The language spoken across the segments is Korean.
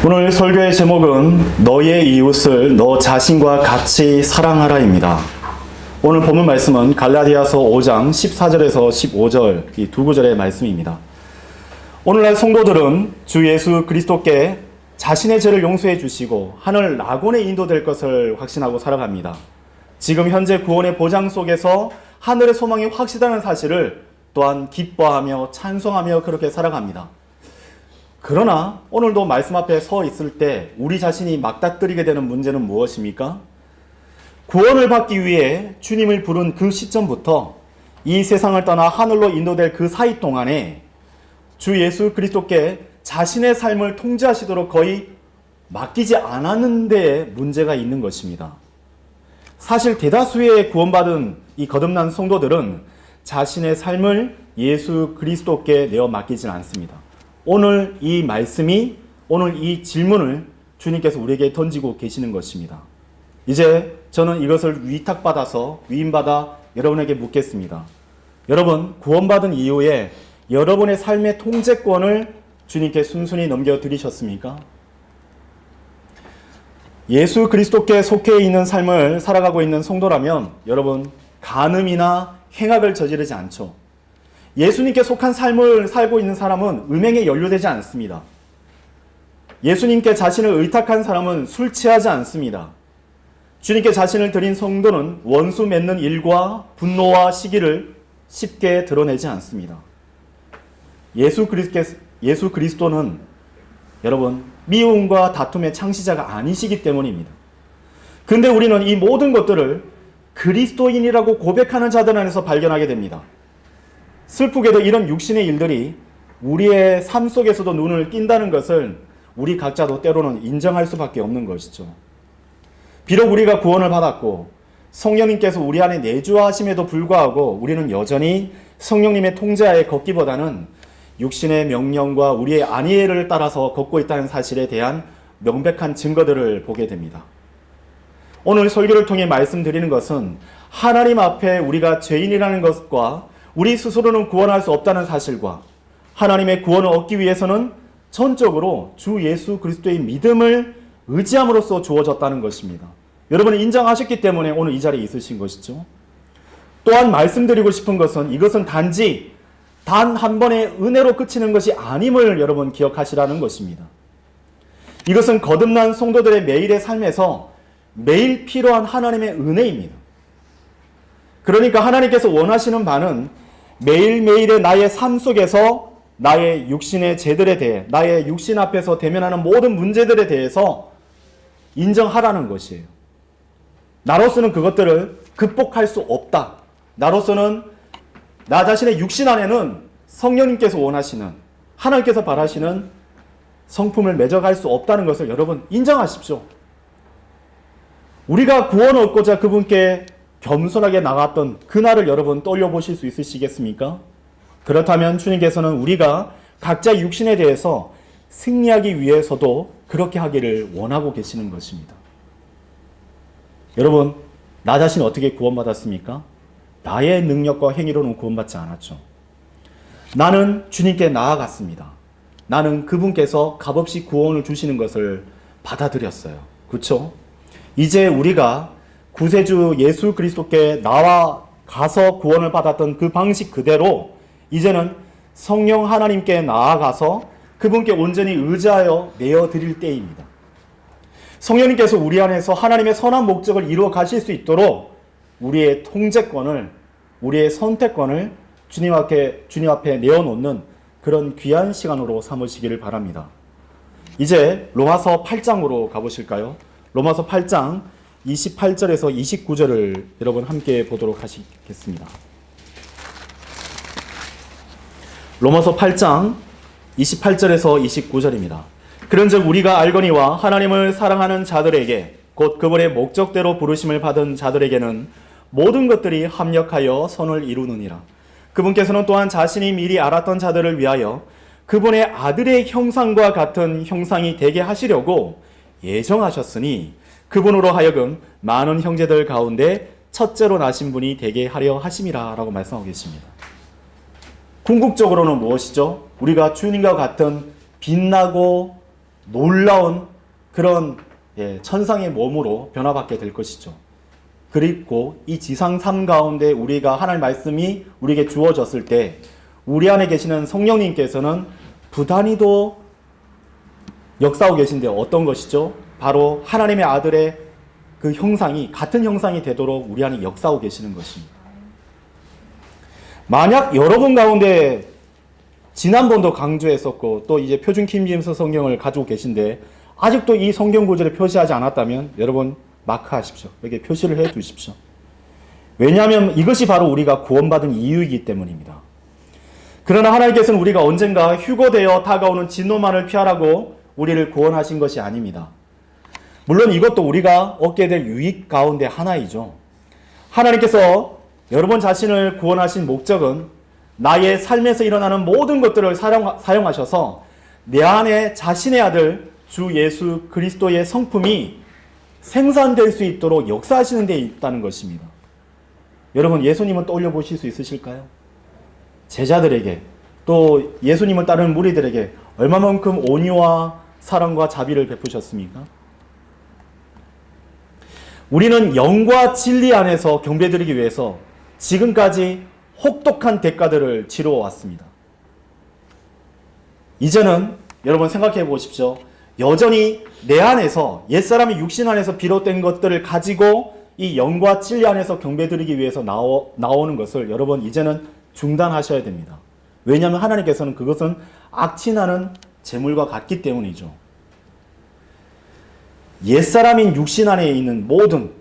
오늘 설교의 제목은 너의 이웃을 너 자신과 같이 사랑하라입니다. 오늘 본문 말씀은 갈라디아서 5장 14절에서 15절 이 두 구절의 말씀입니다. 오늘날 성도들은 주 예수 그리스도께 자신의 죄를 용서해 주시고 하늘 낙원에 인도될 것을 확신하고 살아갑니다. 지금 현재 구원의 보장 속에서 하늘의 소망이 확실하다는 사실을 또한 기뻐하며 찬송하며 그렇게 살아갑니다. 그러나 오늘도 말씀 앞에 서 있을 때 우리 자신이 막다뜨리게 되는 문제는 무엇입니까? 구원을 받기 위해 주님을 부른 그 시점부터 이 세상을 떠나 하늘로 인도될 그 사이 동안에 주 예수 그리스도께 자신의 삶을 통제하시도록 거의 맡기지 않았는 데에 문제가 있는 것입니다. 사실 대다수의 구원받은 이 거듭난 성도들은 자신의 삶을 예수 그리스도께 내어 맡기진 않습니다. 오늘 이 말씀이, 오늘 이 질문을 주님께서 우리에게 던지고 계시는 것입니다. 이제 저는 이것을 위탁받아서 위임받아 여러분에게 묻겠습니다. 여러분, 구원받은 이후에 여러분의 삶의 통제권을 주님께 순순히 넘겨드리셨습니까? 예수 그리스도께 속해 있는 삶을 살아가고 있는 성도라면 여러분, 간음이나 행악을 저지르지 않죠. 예수님께 속한 삶을 살고 있는 사람은 음행에 연루되지 않습니다. 예수님께 자신을 의탁한 사람은 술 취하지 않습니다. 주님께 자신을 드린 성도는 원수 맺는 일과 분노와 시기를 쉽게 드러내지 않습니다. 예수 그리스도는 여러분 미움과 다툼의 창시자가 아니시기 때문입니다. 근데 우리는 이 모든 것들을 그리스도인이라고 고백하는 자들 안에서 발견하게 됩니다. 슬프게도 이런 육신의 일들이 우리의 삶 속에서도 눈을 띈다는 것을 우리 각자도 때로는 인정할 수밖에 없는 것이죠. 비록 우리가 구원을 받았고 성령님께서 우리 안에 내주하심에도 불구하고 우리는 여전히 성령님의 통제하에 걷기보다는 육신의 명령과 우리의 안위를 따라서 걷고 있다는 사실에 대한 명백한 증거들을 보게 됩니다. 오늘 설교를 통해 말씀드리는 것은 하나님 앞에 우리가 죄인이라는 것과 우리 스스로는 구원할 수 없다는 사실과 하나님의 구원을 얻기 위해서는 전적으로 주 예수 그리스도의 믿음을 의지함으로써 주어졌다는 것입니다. 여러분은 인정하셨기 때문에 오늘 이 자리에 있으신 것이죠. 또한 말씀드리고 싶은 것은 이것은 단지 단 한 번의 은혜로 그치는 것이 아님을 여러분 기억하시라는 것입니다. 이것은 거듭난 성도들의 매일의 삶에서 매일 필요한 하나님의 은혜입니다. 그러니까 하나님께서 원하시는 바는 매일매일의 나의 삶 속에서 나의 육신의 죄들에 대해, 나의 육신 앞에서 대면하는 모든 문제들에 대해서 인정하라는 것이에요. 나로서는 그것들을 극복할 수 없다. 나로서는 나 자신의 육신 안에는 성령님께서 원하시는, 하나님께서 바라시는 성품을 맺어갈 수 없다는 것을 여러분 인정하십시오. 우리가 구원을 얻고자 그분께 겸손하게 나갔던 그날을 여러분 떠올려보실 수 있으시겠습니까? 그렇다면 주님께서는 우리가 각자 육신에 대해서 승리하기 위해서도 그렇게 하기를 원하고 계시는 것입니다. 여러분, 나 자신이 어떻게 구원받았습니까? 나의 능력과 행위로는 구원받지 않았죠. 나는 주님께 나아갔습니다. 나는 그분께서 값없이 구원을 주시는 것을 받아들였어요. 그렇죠? 이제 우리가 구세주 예수 그리스도께 나아가서 구원을 받았던 그 방식 그대로 이제는 성령 하나님께 나아가서 그분께 온전히 의지하여 내어드릴 때입니다. 성령님께서 우리 안에서 하나님의 선한 목적을 이루어 가실 수 있도록 우리의 통제권을, 우리의 선택권을 주님 앞에 내어놓는 그런 귀한 시간으로 삼으시기를 바랍니다. 이제 로마서 8장으로 가보실까요? 로마서 8장 28절에서 29절을 여러분 함께 보도록 하시겠습니다. 로마서 8장 28절에서 29절입니다. 그런즉 우리가 알거니와 하나님을 사랑하는 자들에게 곧 그분의 목적대로 부르심을 받은 자들에게는 모든 것들이 합력하여 선을 이루느니라. 그분께서는 또한 자신이 미리 알았던 자들을 위하여 그분의 아들의 형상과 같은 형상이 되게 하시려고 예정하셨으니 그분으로 하여금 많은 형제들 가운데 첫째로 나신 분이 되게 하려 하심이라 라고 말씀하고 계십니다. 궁극적으로는 무엇이죠? 우리가 주님과 같은 빛나고 놀라운 그런 천상의 몸으로 변화받게 될 것이죠. 그리고 이 지상 삶 가운데 우리가 하나님 말씀이 우리에게 주어졌을 때 우리 안에 계시는 성령님께서는 부단히도 역사하고 계신데 어떤 것이죠? 바로 하나님의 아들의 그 형상이 같은 형상이 되도록 우리 안에 역사하고 계시는 것입니다. 만약 여러분 가운데 지난번도 강조했었고 또 이제 표준 킹제임스 성경을 가지고 계신데 아직도 이 성경 구절에 표시하지 않았다면 여러분 마크하십시오. 여기 표시를 해 두십시오. 왜냐하면 이것이 바로 우리가 구원받은 이유이기 때문입니다. 그러나 하나님께서는 우리가 언젠가 휴거되어 다가오는 진노만을 피하라고 우리를 구원하신 것이 아닙니다. 물론 이것도 우리가 얻게 될 유익 가운데 하나이죠. 하나님께서 여러분 자신을 구원하신 목적은 나의 삶에서 일어나는 모든 것들을 사용하셔서 내 안에 자신의 아들 주 예수 그리스도의 성품이 생산될 수 있도록 역사하시는 데 있다는 것입니다. 여러분 예수님은 떠올려 보실 수 있으실까요? 제자들에게 또 예수님을 따르는 무리들에게 얼마만큼 온유와 사랑과 자비를 베푸셨습니까? 우리는 영과 진리 안에서 경배드리기 위해서 지금까지 혹독한 대가들을 치루어 왔습니다. 이제는 여러분 생각해 보십시오. 여전히 내 안에서 옛사람의 육신 안에서 비롯된 것들을 가지고 이 영과 진리 안에서 경배드리기 위해서 나오는 것을 여러분 이제는 중단하셔야 됩니다. 왜냐하면 하나님께서는 그것은 악취나는 재물과 같기 때문이죠. 옛사람인 육신 안에 있는 모든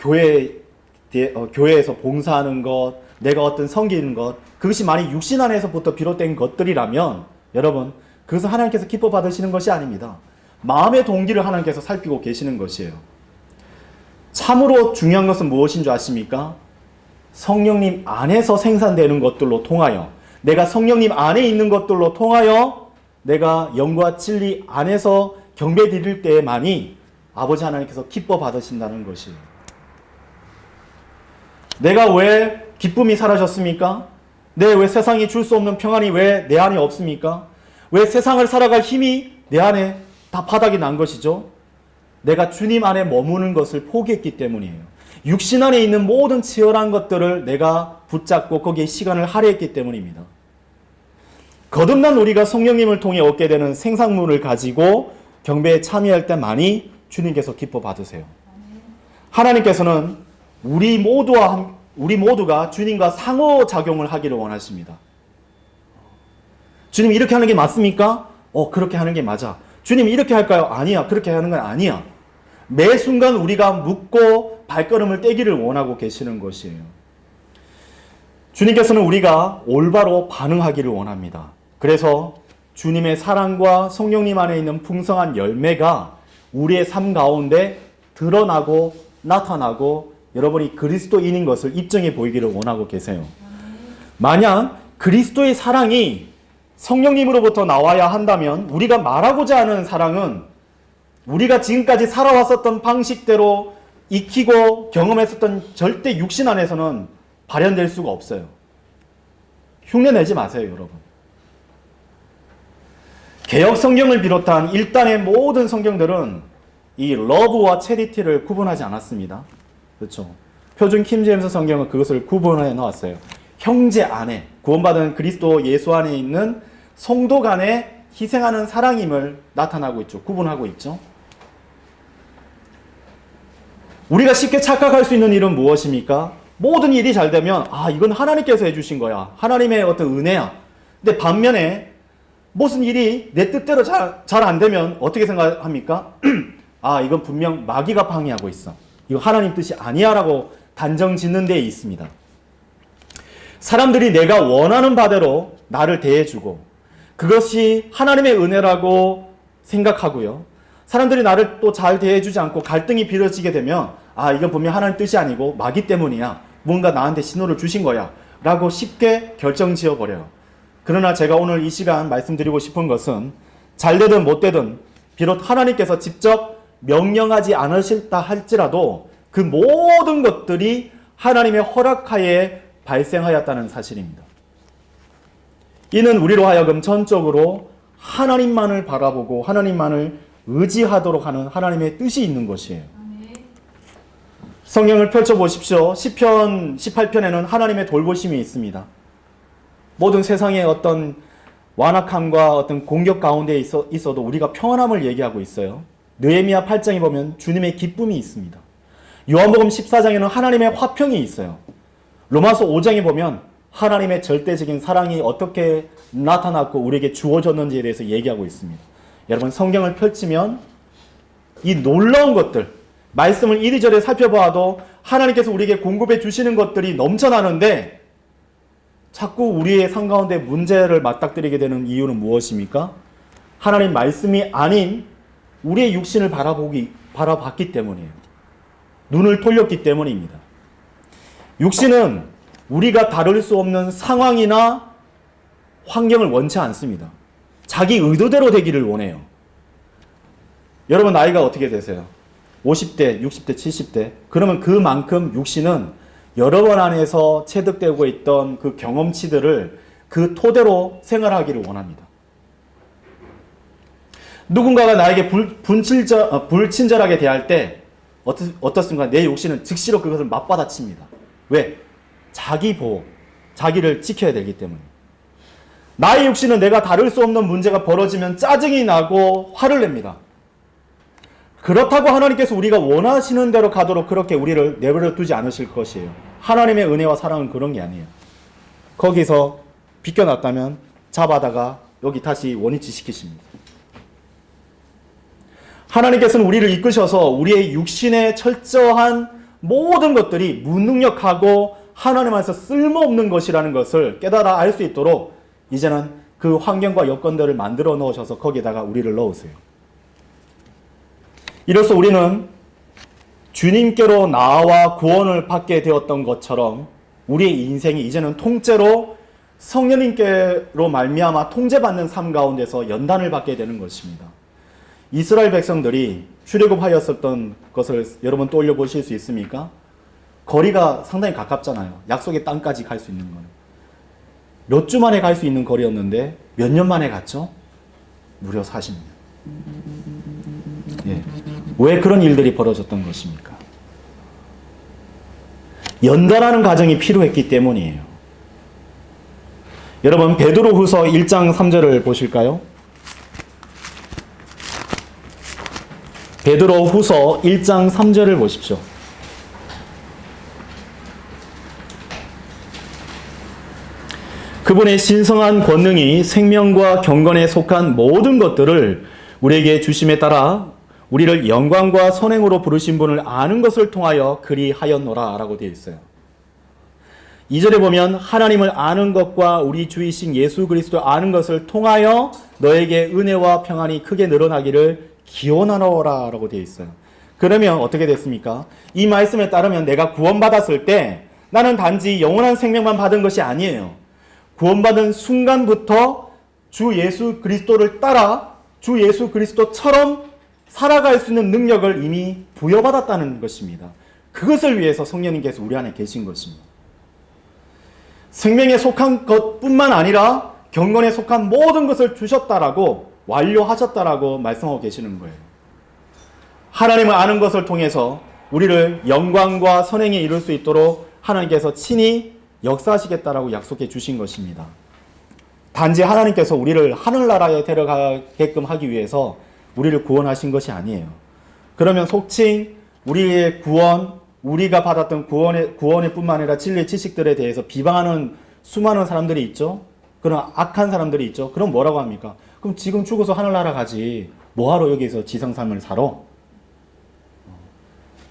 교회에서 봉사하는 것, 내가 어떤 섬기는 것, 그것이 만약 육신 안에서부터 비롯된 것들이라면 여러분 그것은 하나님께서 기뻐 받으시는 것이 아닙니다. 마음의 동기를 하나님께서 살피고 계시는 것이에요. 참으로 중요한 것은 무엇인 줄 아십니까? 성령님 안에서 생산되는 것들로 통하여 내가 성령님 안에 있는 것들로 통하여 내가 영과 진리 안에서 경배 드릴 때만이 아버지 하나님께서 기뻐 받으신다는 것이에요. 내가 왜 기쁨이 사라졌습니까? 왜 세상이 줄 수 없는 평안이 왜 내 안에 없습니까? 왜 세상을 살아갈 힘이 내 안에 다 바닥이 난 것이죠? 내가 주님 안에 머무는 것을 포기했기 때문이에요. 육신 안에 있는 모든 치열한 것들을 내가 붙잡고 거기에 시간을 할애했기 때문입니다. 거듭난 우리가 성령님을 통해 얻게 되는 생산물을 가지고 경배에 참여할 때만이 주님께서 기뻐 받으세요. 하나님께서는 우리 모두가 주님과 상호작용을 하기를 원하십니다. 주님 이렇게 하는 게 맞습니까? 그렇게 하는 게 맞아. 주님 이렇게 할까요? 아니야. 그렇게 하는 건 아니야. 매 순간 우리가 묻고 발걸음을 떼기를 원하고 계시는 것이에요. 주님께서는 우리가 올바로 반응하기를 원합니다. 그래서 주님의 사랑과 성령님 안에 있는 풍성한 열매가 우리의 삶 가운데 드러나고 나타나고 여러분이 그리스도인인 것을 입증해 보이기를 원하고 계세요. 만약 그리스도의 사랑이 성령님으로부터 나와야 한다면 우리가 말하고자 하는 사랑은 우리가 지금까지 살아왔었던 방식대로 익히고 경험했었던 절대 육신 안에서는 발현될 수가 없어요. 흉내내지 마세요, 여러분. 개역 성경을 비롯한 일단의 모든 성경들은 이 러브와 체리티를 구분하지 않았습니다. 그렇죠. 표준 킹제임스 성경은 그것을 구분해 놓았어요. 형제 안에, 구원받은 그리스도 예수 안에 있는 성도 간에 희생하는 사랑임을 나타나고 있죠. 구분하고 있죠. 우리가 쉽게 착각할 수 있는 일은 무엇입니까? 모든 일이 잘 되면 이건 하나님께서 해주신 거야. 하나님의 어떤 은혜야. 근데 반면에 무슨 일이 내 뜻대로 잘 안 되면 어떻게 생각합니까? 이건 분명 마귀가 방해하고 있어. 이거 하나님 뜻이 아니야 라고 단정 짓는 데 있습니다. 사람들이 내가 원하는 바대로 나를 대해주고 그것이 하나님의 은혜라고 생각하고요. 사람들이 나를 또 잘 대해주지 않고 갈등이 빚어지게 되면 이건 분명 하나님 뜻이 아니고 마귀 때문이야. 뭔가 나한테 신호를 주신 거야 라고 쉽게 결정 지어버려요. 그러나 제가 오늘 이 시간 말씀드리고 싶은 것은 잘되든 못되든 비록 하나님께서 직접 명령하지 않으실다 할지라도 그 모든 것들이 하나님의 허락하에 발생하였다는 사실입니다. 이는 우리로 하여금 전적으로 하나님만을 바라보고 하나님만을 의지하도록 하는 하나님의 뜻이 있는 것이에요. 성경을 펼쳐보십시오. 시편 18편에는 하나님의 돌보심이 있습니다. 모든 세상의 어떤 완악함과 어떤 공격 가운데 있어도 우리가 평안함을 얘기하고 있어요. 느헤미야 8장에 보면 주님의 기쁨이 있습니다. 요한복음 14장에는 하나님의 화평이 있어요. 로마서 5장에 보면 하나님의 절대적인 사랑이 어떻게 나타났고 우리에게 주어졌는지에 대해서 얘기하고 있습니다. 여러분 성경을 펼치면 이 놀라운 것들, 말씀을 이리저리 살펴봐도 하나님께서 우리에게 공급해 주시는 것들이 넘쳐나는데 자꾸 우리의 삶 가운데 문제를 맞닥뜨리게 되는 이유는 무엇입니까? 하나님 말씀이 아닌 우리의 육신을 바라봤기 때문이에요. 눈을 돌렸기 때문입니다. 육신은 우리가 다룰 수 없는 상황이나 환경을 원치 않습니다. 자기 의도대로 되기를 원해요. 여러분 나이가 어떻게 되세요? 50대, 60대, 70대. 그러면 그만큼 육신은 여러 번 안에서 체득되고 있던 그 경험치들을 그 토대로 생활하기를 원합니다. 누군가가 나에게 불친절하게 대할 때 어떻습니까? 내 욕심은 즉시로 그것을 맞받아칩니다. 왜? 자기 보호, 자기를 지켜야 되기 때문에. 나의 육신은 내가 다룰 수 없는 문제가 벌어지면 짜증이 나고 화를 냅니다. 그렇다고 하나님께서 우리가 원하시는 대로 가도록 그렇게 우리를 내버려 두지 않으실 것이에요. 하나님의 은혜와 사랑은 그런 게 아니에요. 거기서 비껴놨다면 잡아다가 여기 다시 원위치 시키십니다. 하나님께서는 우리를 이끄셔서 우리의 육신의 철저한 모든 것들이 무능력하고 하나님 안에서 쓸모없는 것이라는 것을 깨달아 알 수 있도록 이제는 그 환경과 여건들을 만들어 넣으셔서 거기에다가 우리를 넣으세요. 이로써 우리는 주님께로 나와 구원을 받게 되었던 것처럼 우리의 인생이 이제는 통째로 성령님께로 말미암아 통제받는 삶 가운데서 연단을 받게 되는 것입니다. 이스라엘 백성들이 출애굽하였었던 것을 여러분 떠올려 보실 수 있습니까? 거리가 상당히 가깝잖아요. 약속의 땅까지 갈 수 있는 건. 몇 주 만에 갈 수 있는 거리였는데 몇 년 만에 갔죠? 무려 40년. 예. 왜 그런 일들이 벌어졌던 것입니까? 연단하는 과정이 필요했기 때문이에요. 여러분 베드로후서 1장 3절을 보실까요? 베드로후서 1장 3절을 보십시오. 그분의 신성한 권능이 생명과 경건에 속한 모든 것들을 우리에게 주심에 따라 우리를 영광과 선행으로 부르신 분을 아는 것을 통하여 그리하였노라 라고 되어 있어요. 2절에 보면 하나님을 아는 것과 우리 주이신 예수 그리스도 아는 것을 통하여 너에게 은혜와 평안이 크게 늘어나기를 기원하노라 라고 되어 있어요. 그러면 어떻게 됐습니까? 이 말씀에 따르면 내가 구원받았을 때 나는 단지 영원한 생명만 받은 것이 아니에요. 구원받은 순간부터 주 예수 그리스도를 따라 주 예수 그리스도처럼 살아갈 수 있는 능력을 이미 부여받았다는 것입니다. 그것을 위해서 성령님께서 우리 안에 계신 것입니다. 생명에 속한 것뿐만 아니라 경건에 속한 모든 것을 주셨다라고 완료하셨다라고 말씀하고 계시는 거예요. 하나님을 아는 것을 통해서 우리를 영광과 선행에 이룰 수 있도록 하나님께서 친히 역사하시겠다라고 약속해 주신 것입니다. 단지 하나님께서 우리를 하늘나라에 데려가게끔 하기 위해서 우리를 구원하신 것이 아니에요. 그러면 속칭 우리의 구원, 우리가 받았던 구원의 뿐만 아니라 진리의 지식들에 대해서 비방하는 수많은 사람들이 있죠. 그런 악한 사람들이 있죠. 그럼 뭐라고 합니까? 그럼 지금 죽어서 하늘나라 가지. 뭐하러 여기서 지상삶을 살아?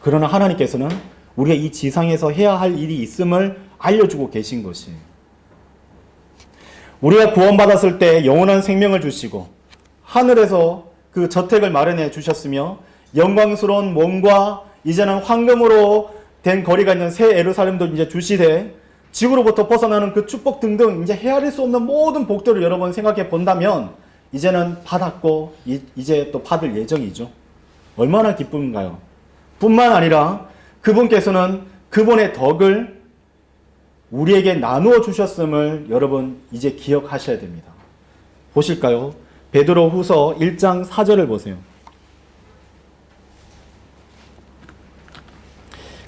그러나 하나님께서는 우리가 이 지상에서 해야 할 일이 있음을 알려주고 계신 것이에요. 우리가 구원받았을 때 영원한 생명을 주시고 하늘에서 그 저택을 마련해 주셨으며 영광스러운 몸과 이제는 황금으로 된 거리가 있는 새 예루살렘도 이제 주시되 지구로부터 벗어나는 그 축복 등등 이제 헤아릴 수 없는 모든 복들을 여러분 생각해 본다면 이제는 받았고 이제 또 받을 예정이죠. 얼마나 기쁜가요? 뿐만 아니라 그분께서는 그분의 덕을 우리에게 나누어 주셨음을 여러분 이제 기억하셔야 됩니다. 보실까요? 베드로후서 1장 4절을 보세요.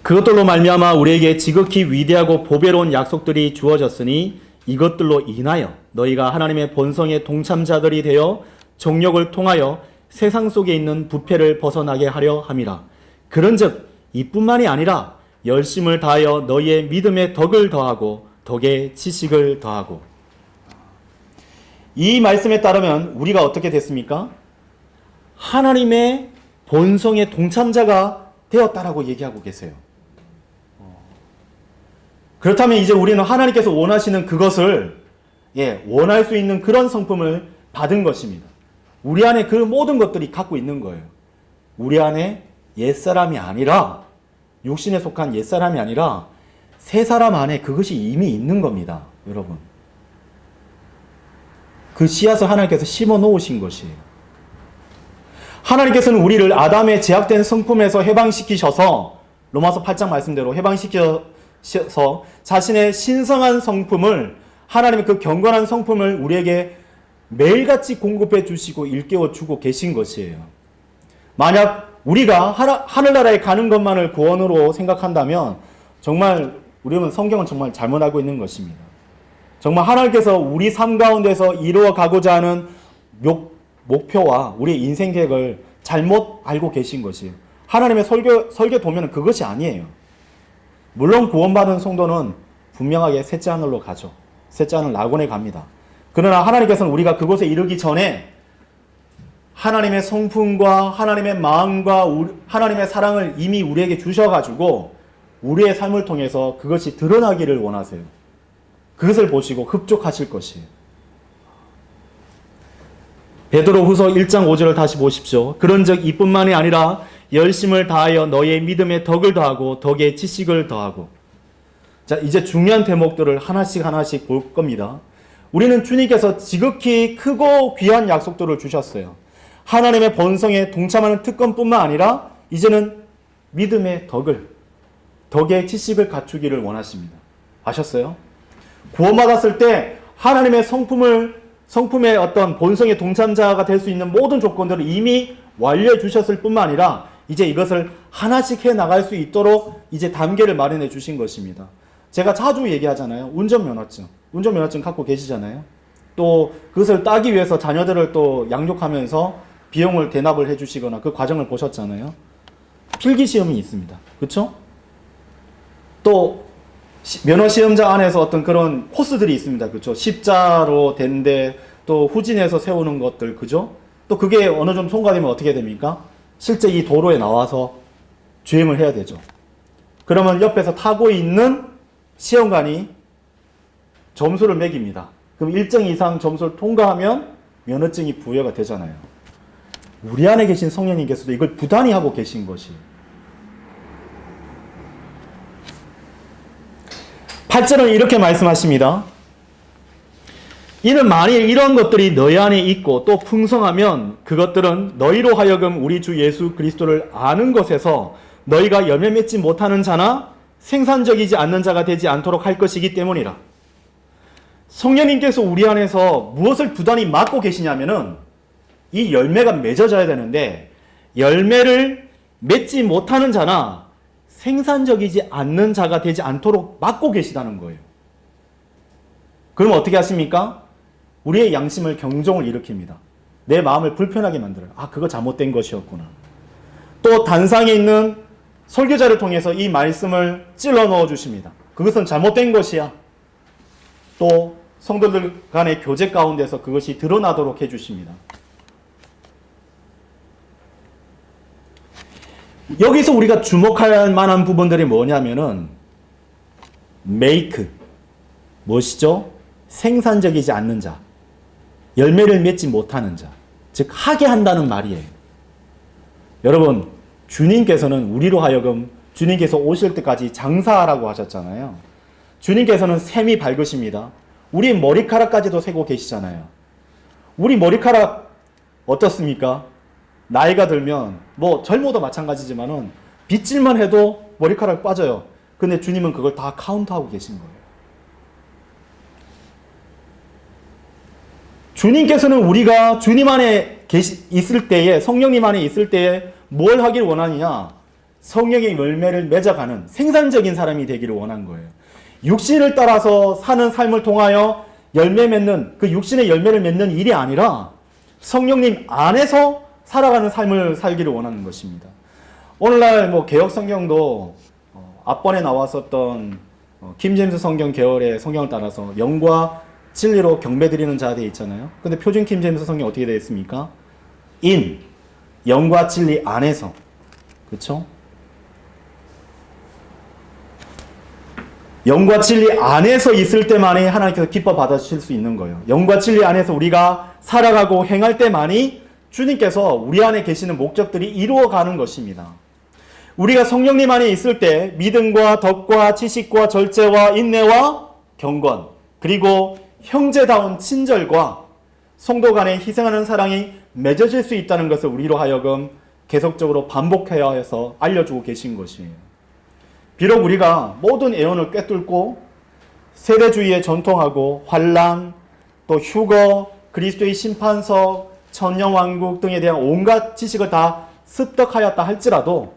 그것들로 말미암아 우리에게 지극히 위대하고 보배로운 약속들이 주어졌으니 이것들로 인하여 너희가 하나님의 본성의 동참자들이 되어 정욕을 통하여 세상 속에 있는 부패를 벗어나게 하려 함이라. 그런즉 이뿐만이 아니라 열심을 다하여 너희의 믿음에 덕을 더하고 덕에 지식을 더하고. 이 말씀에 따르면 우리가 어떻게 됐습니까? 하나님의 본성의 동참자가 되었다라고 얘기하고 계세요. 그렇다면 이제 우리는 하나님께서 원하시는 그것을 원할 수 있는 그런 성품을 받은 것입니다. 우리 안에 그 모든 것들이 갖고 있는 거예요. 우리 안에 옛사람이 아니라, 육신에 속한 옛사람이 아니라 새 사람 안에 그것이 이미 있는 겁니다. 여러분, 그 씨앗을 하나님께서 심어 놓으신 것이에요. 하나님께서는 우리를 아담의 제약된 성품에서 해방시키셔서, 로마서 8장 말씀대로 해방시켜서 자신의 신성한 성품을, 하나님의 그 경건한 성품을 우리에게 매일같이 공급해 주시고 일깨워 주고 계신 것이에요. 만약 우리가 하늘나라에 가는 것만을 구원으로 생각한다면 정말 우리는 성경은 정말 잘못 알고 있는 것입니다. 정말 하나님께서 우리 삶 가운데서 이루어 가고자 하는 목표와 우리의 인생 계획을 잘못 알고 계신 것이에요. 하나님의 설계 도면은 그것이 아니에요. 물론 구원받은 성도는 분명하게 셋째 하늘로 가죠. 셋째 하늘 낙원에 갑니다. 그러나 하나님께서는 우리가 그곳에 이르기 전에 하나님의 성품과 하나님의 마음과 하나님의 사랑을 이미 우리에게 주셔가지고 우리의 삶을 통해서 그것이 드러나기를 원하세요. 그것을 보시고 흡족하실 것이에요. 베드로후서 1장 5절을 다시 보십시오. 그런즉 이뿐만이 아니라 열심을 다하여 너희의 믿음에 덕을 더하고 덕에 지식을 더하고. 자, 이제 중요한 대목들을 하나씩 볼 겁니다. 우리는 주님께서 지극히 크고 귀한 약속들을 주셨어요. 하나님의 본성에 동참하는 특권뿐만 아니라 이제는 믿음의 덕의 지식을 갖추기를 원하십니다. 아셨어요? 구원받았을 때 하나님의 성품의 어떤 본성의 동참자가 될 수 있는 모든 조건들을 이미 완료해 주셨을 뿐만 아니라 이제 이것을 하나씩 해 나갈 수 있도록 이제 단계를 마련해 주신 것입니다. 제가 자주 얘기하잖아요. 운전면허증 갖고 계시잖아요. 또 그것을 따기 위해서 자녀들을 또 양육하면서 비용을 대납을 해 주시거나 그 과정을 보셨잖아요. 필기시험이 있습니다. 그렇죠? 또 면허시험장 안에서 어떤 그런 코스들이 있습니다. 그렇죠? 십자로 된데 또 후진해서 세우는 것들, 그죠? 또 그게 어느 정도 통과되면 어떻게 됩니까? 실제 이 도로에 나와서 주행을 해야 되죠. 그러면 옆에서 타고 있는 시험관이 점수를 매깁니다. 그럼 일정 이상 점수를 통과하면 면허증이 부여가 되잖아요. 우리 안에 계신 성령님께서도 이걸 부단히 하고 계신 것이에요. 8절은 이렇게 말씀하십니다. 이는 만일 이런 것들이 너희 안에 있고 또 풍성하면 그것들은 너희로 하여금 우리 주 예수 그리스도를 아는 것에서 너희가 열매 맺지 못하는 자나 생산적이지 않는 자가 되지 않도록 할 것이기 때문이라. 성령님께서 우리 안에서 무엇을 부단히 맡고 계시냐면은 이 열매가 맺어져야 되는데 열매를 맺지 못하는 자나 생산적이지 않는 자가 되지 않도록 막고 계시다는 거예요. 그럼 어떻게 하십니까? 우리의 양심을 경종을 일으킵니다. 내 마음을 불편하게 만들어요. 아, 그거 잘못된 것이었구나. 또 단상에 있는 설교자를 통해서 이 말씀을 찔러 넣어 주십니다. 그것은 잘못된 것이야. 또 성도들 간의 교제 가운데서 그것이 드러나도록 해 주십니다. 여기서 우리가 주목할 만한 부분들이 뭐냐면은 무엇이죠? 생산적이지 않는 자, 열매를 맺지 못하는 자, 즉 하게 한다는 말이에요. 여러분, 주님께서는 우리로 하여금 주님께서 오실 때까지 장사하라고 하셨잖아요. 주님께서는 셈이 밝으십니다. 우리 머리카락까지도 세고 계시잖아요. 우리 머리카락 어떻습니까? 나이가 들면 뭐 젊어도 마찬가지지만은 빗질만 해도 머리카락 빠져요. 근데 주님은 그걸 다 카운트하고 계신 거예요. 주님께서는 우리가 주님 안에 있을 때에, 성령님 안에 있을 때에 뭘 하길 원하느냐? 성령의 열매를 맺어가는 생산적인 사람이 되기를 원한 거예요. 육신을 따라서 사는 삶을 통하여 열매 맺는, 그 육신의 열매를 맺는 일이 아니라 성령님 안에서 살아가는 삶을 살기를 원하는 것입니다. 오늘날 개역 성경도 앞번에 나왔었던 킹제임스 성경 계열의 성경을 따라서 영과 진리로 경배드리는 자 되어 있잖아요. 근데 표준 킹제임스 성경 어떻게 되어 있습니까? in, 영과 진리 안에서. 그렇죠? 영과 진리 안에서 있을 때만이 하나님께서 기뻐 받아주실 수 있는 거예요. 영과 진리 안에서 우리가 살아가고 행할 때만이 주님께서 우리 안에 계시는 목적들이 이루어가는 것입니다. 우리가 성령님 안에 있을 때 믿음과 덕과 지식과 절제와 인내와 경건, 그리고 형제다운 친절과 성도 간에 희생하는 사랑이 맺어질 수 있다는 것을 우리로 하여금 계속적으로 반복해야 해서 알려주고 계신 것이에요. 비록 우리가 모든 애언을 꿰뚫고 세대주의에 전통하고 환란, 또 휴거, 그리스도의 심판석, 천년왕국 등에 대한 온갖 지식을 다 습득하였다 할지라도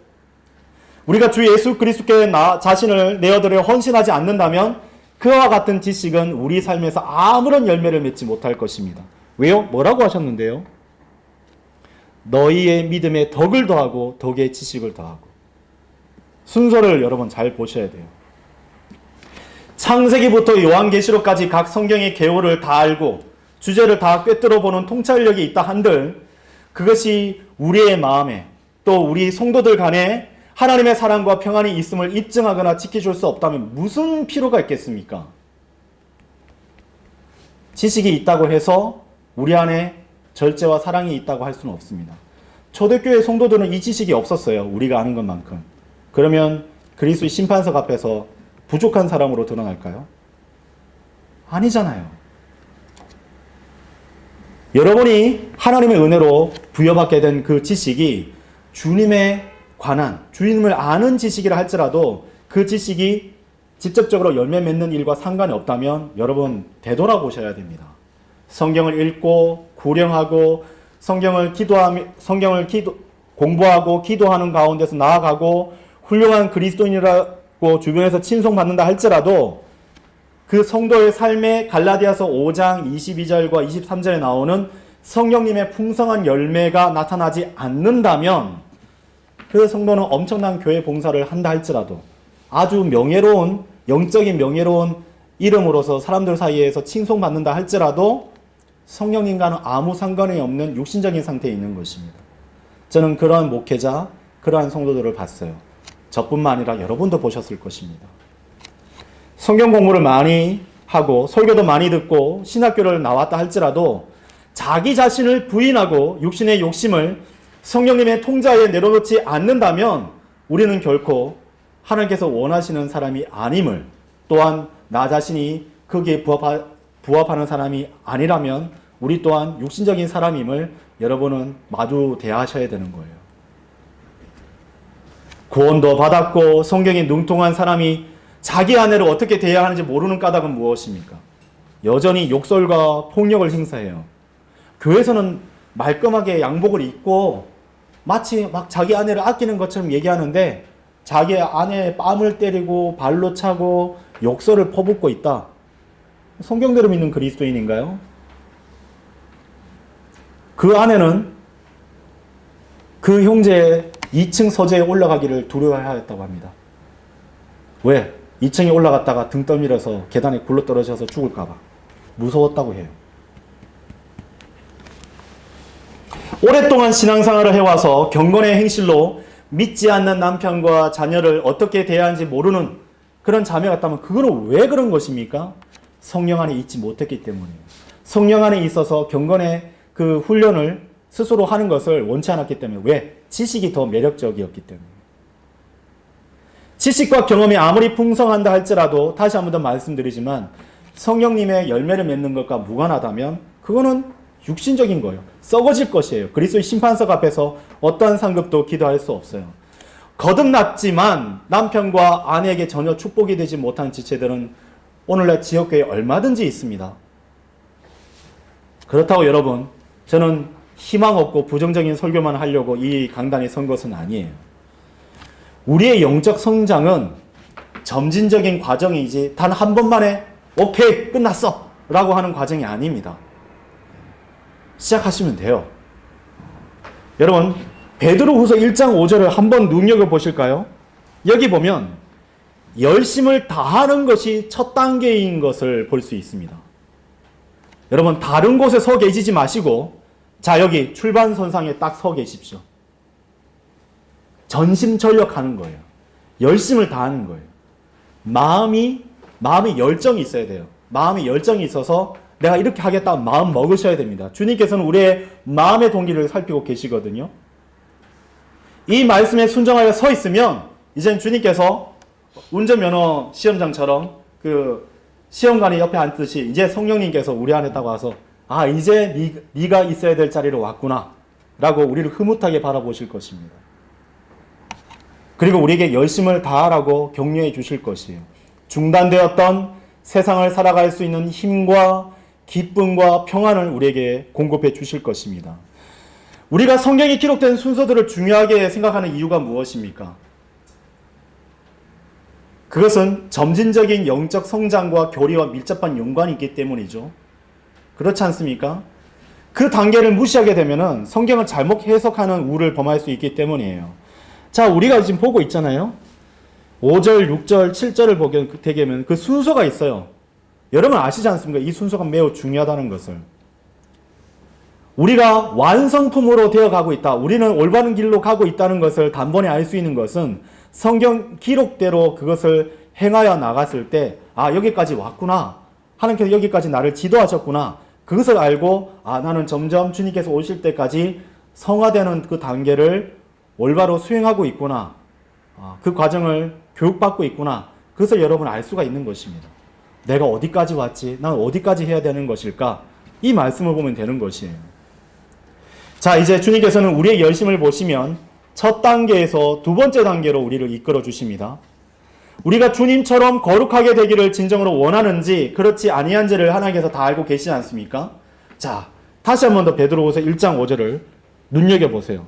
우리가 주 예수 그리스도께 나 자신을 내어드려 헌신하지 않는다면 그와 같은 지식은 우리 삶에서 아무런 열매를 맺지 못할 것입니다. 왜요? 뭐라고 하셨는데요? 너희의 믿음에 덕을 더하고 덕에 지식을 더하고. 순서를 여러분 잘 보셔야 돼요. 창세기부터 요한계시록까지 각 성경의 개요를 다 알고 주제를 다 꿰뚫어 보는 통찰력이 있다 한들 그것이 우리의 마음에 또 우리 성도들 간에 하나님의 사랑과 평안이 있음을 입증하거나 지켜줄 수 없다면 무슨 필요가 있겠습니까? 지식이 있다고 해서 우리 안에 절제와 사랑이 있다고 할 수는 없습니다. 초대교회 성도들은 이 지식이 없었어요. 우리가 아는 것만큼. 그러면 그리스도의 심판석 앞에서 부족한 사람으로 드러날까요? 아니잖아요. 여러분이 하나님의 은혜로 부여받게 된 그 지식이 주님에 관한, 주님을 아는 지식이라 할지라도 그 지식이 직접적으로 열매 맺는 일과 상관이 없다면 여러분 되돌아보셔야 됩니다. 성경을 읽고 구령하고 공부하고 기도하는 가운데서 나아가고 훌륭한 그리스도인이라고 주변에서 칭송받는다 할지라도 그 성도의 삶에 갈라디아서 5장 22절과 23절에 나오는 성령님의 풍성한 열매가 나타나지 않는다면 그 성도는 엄청난 교회 봉사를 한다 할지라도 아주 명예로운, 영적인 명예로운 이름으로서 사람들 사이에서 칭송받는다 할지라도 성령님과는 아무 상관이 없는 육신적인 상태에 있는 것입니다. 저는 그러한 목회자, 그러한 성도들을 봤어요. 저뿐만 아니라 여러분도 보셨을 것입니다. 성경 공부를 많이 하고 설교도 많이 듣고 신학교를 나왔다 할지라도 자기 자신을 부인하고 육신의 욕심을 성령님의 통제하에 내려놓지 않는다면 우리는 결코 하나님께서 원하시는 사람이 아님을, 또한 나 자신이 거기에 부합하는 사람이 아니라면 우리 또한 육신적인 사람임을 여러분은 마주 대하셔야 되는 거예요. 구원도 받았고 성경에 능통한 사람이 자기 아내를 어떻게 대해야 하는지 모르는 까닭은 무엇입니까? 여전히 욕설과 폭력을 행사해요. 교회에서는 말끔하게 양복을 입고 마치 막 자기 아내를 아끼는 것처럼 얘기하는데 자기 아내의 뺨을 때리고 발로 차고 욕설을 퍼붓고 있다. 성경대로 믿는 그리스도인인가요? 그 아내는 그 형제의 2층 서재에 올라가기를 두려워하였다고 합니다. 왜? 2층에 올라갔다가 등 떠밀어서 계단에 굴러떨어져서 죽을까봐 무서웠다고 해요. 오랫동안 신앙생활을 해와서 경건의 행실로 믿지 않는 남편과 자녀를 어떻게 대해야 하는지 모르는 그런 자매 같다면 그거는 왜 그런 것입니까? 성령 안에 있지 못했기 때문이에요. 성령 안에 있어서 경건의 그 훈련을 스스로 하는 것을 원치 않았기 때문에. 왜? 지식이 더 매력적이었기 때문에. 지식과 경험이 아무리 풍성한다 할지라도 다시 한 번 더 말씀드리지만 성령님의 열매를 맺는 것과 무관하다면 그거는 육신적인 거예요. 썩어질 것이에요. 그리스도의 심판석 앞에서 어떠한 상급도 기도할 수 없어요. 거듭났지만 남편과 아내에게 전혀 축복이 되지 못한 지체들은 오늘날 지역교회에 얼마든지 있습니다. 그렇다고 여러분, 저는 희망 없고 부정적인 설교만 하려고 이 강단에 선 것은 아니에요. 우리의 영적 성장은 점진적인 과정이지 단 한 번만에 오케이 끝났어 라고 하는 과정이 아닙니다. 시작하시면 돼요. 여러분 베드로후서 1장 5절을 한번 눈여겨보실까요? 여기 보면 열심을 다하는 것이 첫 단계인 것을 볼 수 있습니다. 여러분 다른 곳에 서 계시지 마시고 자 여기 출발선상에 딱 서 계십시오. 전심전력하는 거예요. 열심을 다하는 거예요. 마음이 열정이 있어야 돼요. 마음이 열정이 있어서 내가 이렇게 하겠다 마음 먹으셔야 됩니다. 주님께서는 우리의 마음의 동기를 살피고 계시거든요. 이 말씀에 순종하여 서 있으면 이젠 주님께서 운전면허 시험장처럼 그 시험관이 옆에 앉듯이 이제 성령님께서 우리 안에 딱 와서 아 이제 네가 있어야 될 자리로 왔구나 라고 우리를 흐뭇하게 바라보실 것입니다. 그리고 우리에게 열심을 다하라고 격려해 주실 것이에요. 중단되었던 세상을 살아갈 수 있는 힘과 기쁨과 평안을 우리에게 공급해 주실 것입니다. 우리가 성경에 기록된 순서들을 중요하게 생각하는 이유가 무엇입니까? 그것은 점진적인 영적 성장과 교리와 밀접한 연관이 있기 때문이죠. 그렇지 않습니까? 그 단계를 무시하게 되면 성경을 잘못 해석하는 우를 범할 수 있기 때문이에요. 자, 우리가 지금 보고 있잖아요. 5절, 6절, 7절을 보게 되면 그 순서가 있어요. 여러분 아시지 않습니까? 이 순서가 매우 중요하다는 것을. 우리가 완성품으로 되어가고 있다. 우리는 올바른 길로 가고 있다는 것을 단번에 알 수 있는 것은 성경 기록대로 그것을 행하여 나갔을 때 아 여기까지 왔구나. 하나님께서 여기까지 나를 지도하셨구나. 그것을 알고 아 나는 점점 주님께서 오실 때까지 성화되는 그 단계를 올바로 수행하고 있구나. 그 과정을 교육받고 있구나. 그것을 여러분 알 수가 있는 것입니다. 내가 어디까지 왔지? 난 어디까지 해야 되는 것일까? 이 말씀을 보면 되는 것이에요. 자, 이제 주님께서는 우리의 열심을 보시면 첫 단계에서 두 번째 단계로 우리를 이끌어 주십니다. 우리가 주님처럼 거룩하게 되기를 진정으로 원하는지 그렇지 아니한지를 하나님께서 다 알고 계시지 않습니까? 자, 다시 한 번 더 베드로후서 1장 5절을 눈여겨보세요.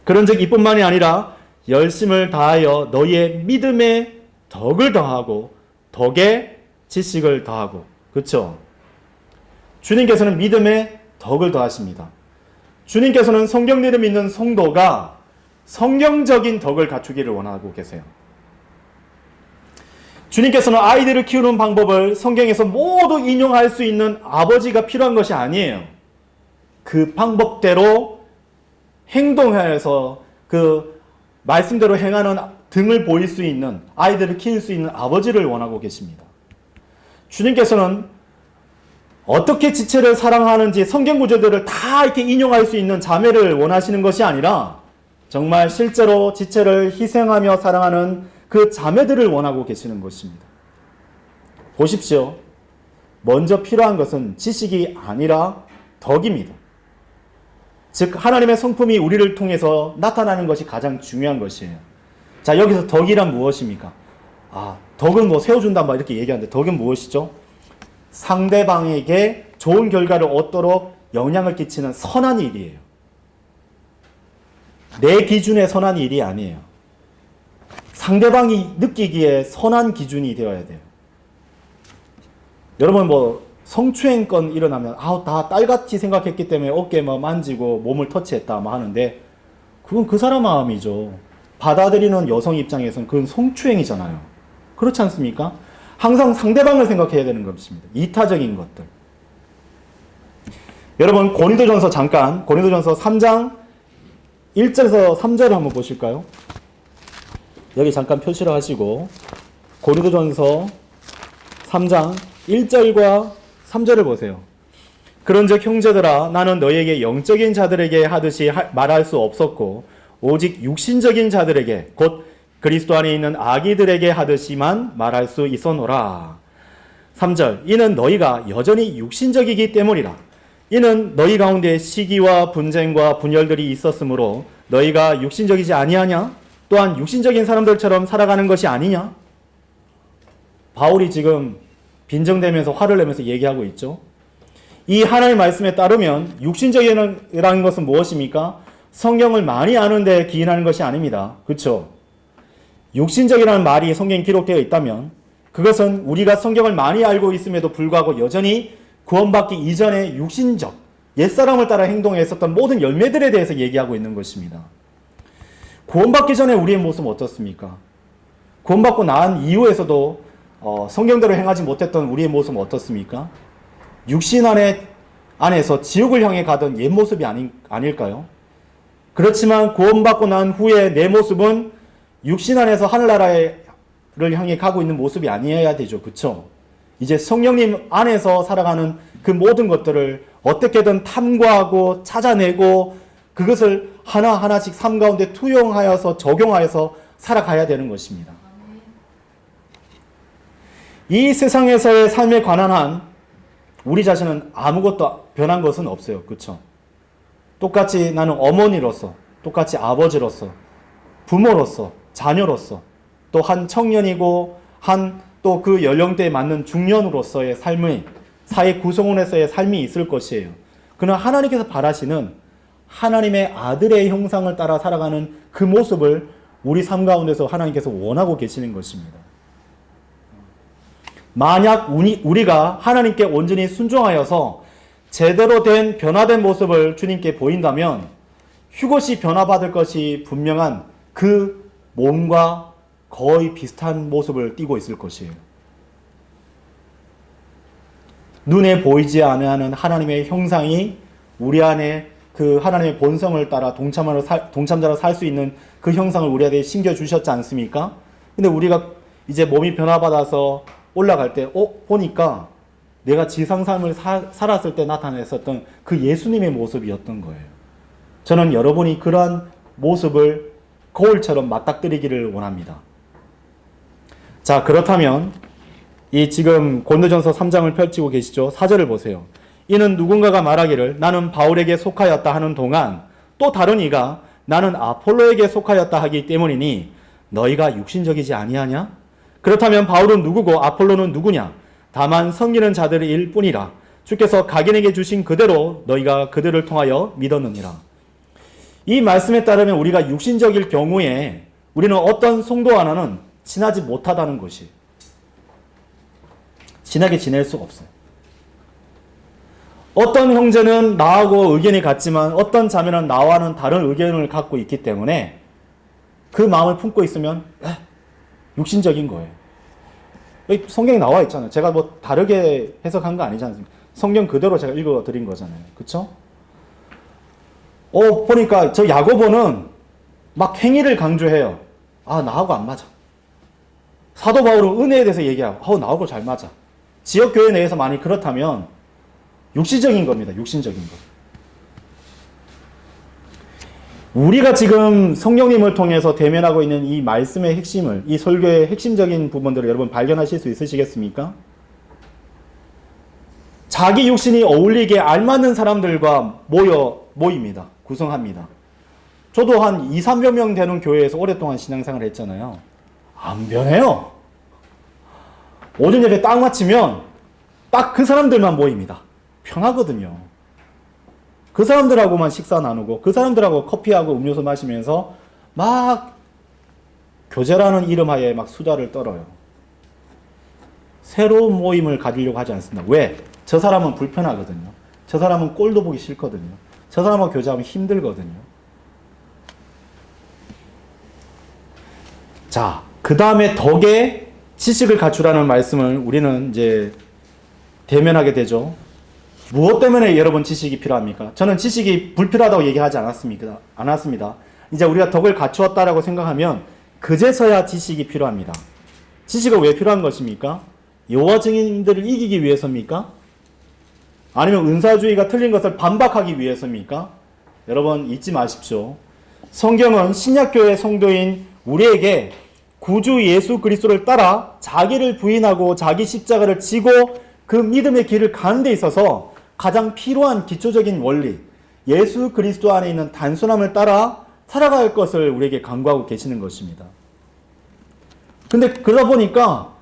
그런즉 이뿐만이 아니라 열심을 다하여 너희의 믿음에 덕을 더하고 덕에 지식을 더하고. 그렇죠? 주님께서는 믿음에 덕을 더하십니다. 주님께서는 성경님을 믿는 성도가 성경적인 덕을 갖추기를 원하고 계세요. 주님께서는 아이들을 키우는 방법을 성경에서 모두 인용할 수 있는 아버지가 필요한 것이 아니에요. 그 방법대로 행동하여서 그 말씀대로 행하는 등을 보일 수 있는 아이들을 키울 수 있는 아버지를 원하고 계십니다. 주님께서는 어떻게 지체를 사랑하는지 성경 구절들을 다 이렇게 인용할 수 있는 자매를 원하시는 것이 아니라 정말 실제로 지체를 희생하며 사랑하는 그 자매들을 원하고 계시는 것입니다. 보십시오. 먼저 필요한 것은 지식이 아니라 덕입니다. 즉 하나님의 성품이 우리를 통해서 나타나는 것이 가장 중요한 것이에요. 자, 여기서 덕이란 무엇입니까? 덕은 뭐 세워준다 막 이렇게 얘기하는데 덕은 무엇이죠? 상대방에게 좋은 결과를 얻도록 영향을 끼치는 선한 일이에요. 내 기준의 선한 일이 아니에요. 상대방이 느끼기에 선한 기준이 되어야 돼요. 여러분 뭐 성추행건 일어나면 다 딸같이 생각했기 때문에 어깨 뭐 만지고 몸을 터치했다 뭐 하는데 그건 그 사람 마음이죠. 받아들이는 여성 입장에서는 그건 성추행이잖아요. 그렇지 않습니까? 항상 상대방을 생각해야 되는 것입니다. 이타적인 것들. 여러분 고린도전서 3장 1절에서 3절을 한번 보실까요? 여기 잠깐 표시를 하시고 고린도전서 3장 1절과 3절을 보세요. 그런즉 형제들아 나는 너희에게 영적인 자들에게 하듯이 말할 수 없었고 오직 육신적인 자들에게 곧 그리스도 안에 있는 아기들에게 하듯이만 말할 수 있었노라. 3절 이는 너희가 여전히 육신적이기 때문이라. 이는 너희 가운데 시기와 분쟁과 분열들이 있었으므로 너희가 육신적이지 아니하냐? 또한 육신적인 사람들처럼 살아가는 것이 아니냐? 바울이 지금 빈정대면서 화를 내면서 얘기하고 있죠. 이 하나님의 말씀에 따르면 육신적이라는 것은 무엇입니까? 성경을 많이 아는데 기인하는 것이 아닙니다. 그렇죠? 육신적이라는 말이 성경에 기록되어 있다면 그것은 우리가 성경을 많이 알고 있음에도 불구하고 여전히 구원받기 이전에 육신적, 옛사람을 따라 행동했었던 모든 열매들에 대해서 얘기하고 있는 것입니다. 구원받기 전에 우리의 모습은 어떻습니까? 구원받고 난 이후에서도 성경대로 행하지 못했던 우리의 모습은 어떻습니까? 육신 안에서 지옥을 향해 가던 옛 모습이 아닐까요? 그렇지만 구원받고 난 후에 내 모습은 육신 안에서 하늘나라를 향해 가고 있는 모습이 아니어야 되죠. 그렇죠? 이제 성령님 안에서 살아가는 그 모든 것들을 어떻게든 탐구하고 찾아내고 그것을 하나하나씩 삶 가운데 투영하여서 적용하여서 살아가야 되는 것입니다. 이 세상에서의 삶에 관한 한 우리 자신은 아무것도 변한 것은 없어요. 그렇죠? 똑같이 나는 어머니로서, 똑같이 아버지로서, 부모로서, 자녀로서, 또 한 청년이고 한 또 그 연령대에 맞는 중년으로서의 삶의 사회 구성원에서의 삶이 있을 것이에요. 그러나 하나님께서 바라시는 하나님의 아들의 형상을 따라 살아가는 그 모습을 우리 삶 가운데서 하나님께서 원하고 계시는 것입니다. 만약 우리가 하나님께 온전히 순종하여서 제대로 된 변화된 모습을 주님께 보인다면 휴것이 변화받을 것이 분명한 그 몸과 거의 비슷한 모습을 띠고 있을 것이에요. 눈에 보이지 않는 하나님의 형상이 우리 안에 그 하나님의 본성을 따라 동참자로 살 수 있는 그 형상을 우리한테 심겨주셨지 않습니까? 근데 우리가 이제 몸이 변화받아서 올라갈 때 보니까 내가 지상 삶을 살았을 때 나타냈었던 그 예수님의 모습이었던 거예요. 저는 여러분이 그러한 모습을 거울처럼 맞닥뜨리기를 원합니다. 자, 그렇다면 이 지금 고린도전서 3장을 펼치고 계시죠? 4절을 보세요. 이는 누군가가 말하기를 나는 바울에게 속하였다 하는 동안 또 다른 이가 나는 아폴로에게 속하였다 하기 때문이니 너희가 육신적이지 아니하냐? 그렇다면 바울은 누구고 아폴로는 누구냐? 다만 섬기는 자들일 뿐이라. 주께서 각인에게 주신 그대로 너희가 그들을 통하여 믿었느니라. 이 말씀에 따르면 우리가 육신적일 경우에 우리는 어떤 성도 하나는 친하지 못하다는 것이 친하게 지낼 수가 없어요. 어떤 형제는 나하고 의견이 같지만 어떤 자매는 나와는 다른 의견을 갖고 있기 때문에 그 마음을 품고 있으면 육신적인 거예요. 성경에 나와 있잖아요. 제가 뭐 다르게 해석한 거 아니지 않습니까? 성경 그대로 제가 읽어드린 거잖아요. 그쵸? 보니까 저 야고보는 막 행위를 강조해요. 나하고 안 맞아. 사도 바울은 은혜에 대해서 얘기하고 나하고 잘 맞아. 지역교회 내에서 많이 그렇다면 육신적인 겁니다. 육신적인 것. 우리가 지금 성령님을 통해서 대면하고 있는 이 말씀의 핵심을, 이 설교의 핵심적인 부분들을 여러분 발견하실 수 있으시겠습니까? 자기 육신이 어울리게 알맞는 사람들과 모입니다. 구성합니다. 저도 한 2, 300명 되는 교회에서 오랫동안 신앙생활을 했잖아요. 안 변해요. 오전 예배 딱 마치면 딱 그 사람들만 모입니다. 편하거든요. 그 사람들하고만 식사 나누고 그 사람들하고 커피하고 음료수 마시면서 막 교제라는 이름하에 막 수다를 떨어요. 새로운 모임을 가지려고 하지 않습니다. 왜? 저 사람은 불편하거든요. 저 사람은 꼴도 보기 싫거든요. 저 사람하고 교제하면 힘들거든요. 자, 그 다음에 덕에 지식을 갖추라는 말씀을 우리는 이제 대면하게 되죠. 무엇 때문에 여러분 지식이 필요합니까? 저는 지식이 불필요하다고 얘기하지 않았습니다. 이제 우리가 덕을 갖추었다라고 생각하면 그제서야 지식이 필요합니다. 지식은 왜 필요한 것입니까? 여호와 증인들을 이기기 위해서입니까? 아니면 은사주의가 틀린 것을 반박하기 위해서입니까? 여러분 잊지 마십시오. 성경은 신약교회 성도인 우리에게 구주 예수 그리스도를 따라 자기를 부인하고 자기 십자가를 지고 그 믿음의 길을 가는 데 있어서 가장 필요한 기초적인 원리, 예수 그리스도 안에 있는 단순함을 따라 살아갈 것을 우리에게 강구하고 계시는 것입니다. 근데 그러다 보니까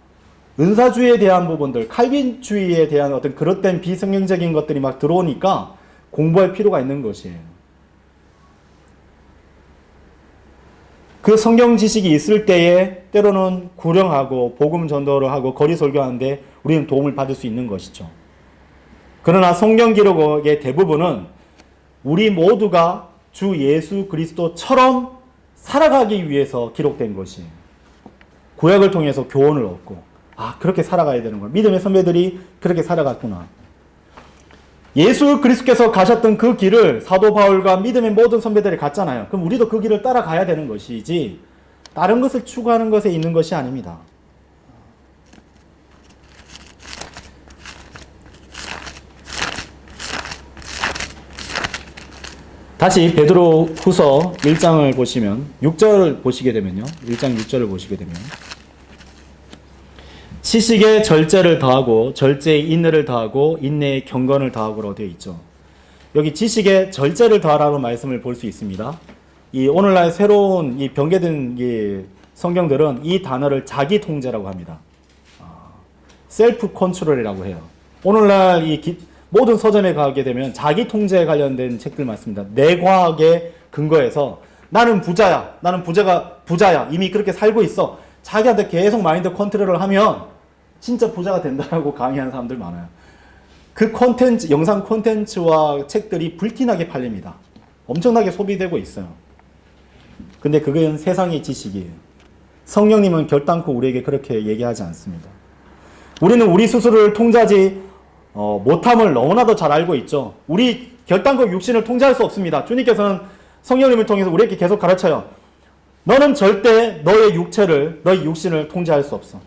은사주의에 대한 부분들, 칼빈주의에 대한 어떤 그릇된 비성경적인 것들이 막 들어오니까 공부할 필요가 있는 것이에요. 그 성경 지식이 있을 때에 때로는 구령하고 복음 전도를 하고 거리 설교하는데 우리는 도움을 받을 수 있는 것이죠. 그러나 성경 기록의 대부분은 우리 모두가 주 예수 그리스도처럼 살아가기 위해서 기록된 것이에요. 구약을 통해서 교훈을 얻고, 아, 그렇게 살아가야 되는 거야. 믿음의 선배들이 그렇게 살아갔구나. 예수 그리스도께서 가셨던 그 길을 사도 바울과 믿음의 모든 선배들이 갔잖아요. 그럼 우리도 그 길을 따라가야 되는 것이지 다른 것을 추구하는 것에 있는 것이 아닙니다. 다시 베드로 후서 1장을 보시면 6절을 보시게 되면요. 1장 6절을 보시게 되면 지식에 절제를 더하고 절제에 인내를 더하고 인내에 경건을 더하고로 되어 있죠. 여기 지식에 절제를 더하라는 말씀을 볼 수 있습니다. 이 오늘날 새로운 이 변개된 이 성경들은 이 단어를 자기 통제라고 합니다. 셀프 컨트롤이라고 해요. 오늘날 모든 서점에 가게 되면 자기 통제에 관련된 책들 많습니다. 뇌과학에 근거해서 나는 부자야. 나는 부자야. 이미 그렇게 살고 있어. 자기한테 계속 마인드 컨트롤을 하면 진짜 부자가 된다라고 강의하는 사람들 많아요. 그 콘텐츠, 영상 콘텐츠와 책들이 불티나게 팔립니다. 엄청나게 소비되고 있어요. 근데 그건 세상의 지식이에요. 성령님은 결단코 우리에게 그렇게 얘기하지 않습니다. 우리는 우리 스스로를 통제하지 못함을 너무나도 잘 알고 있죠. 우리 결단코 육신을 통제할 수 없습니다. 주님께서는 성령님을 통해서 우리에게 계속 가르쳐요. 너는 절대 너의 육신을 통제할 수 없어.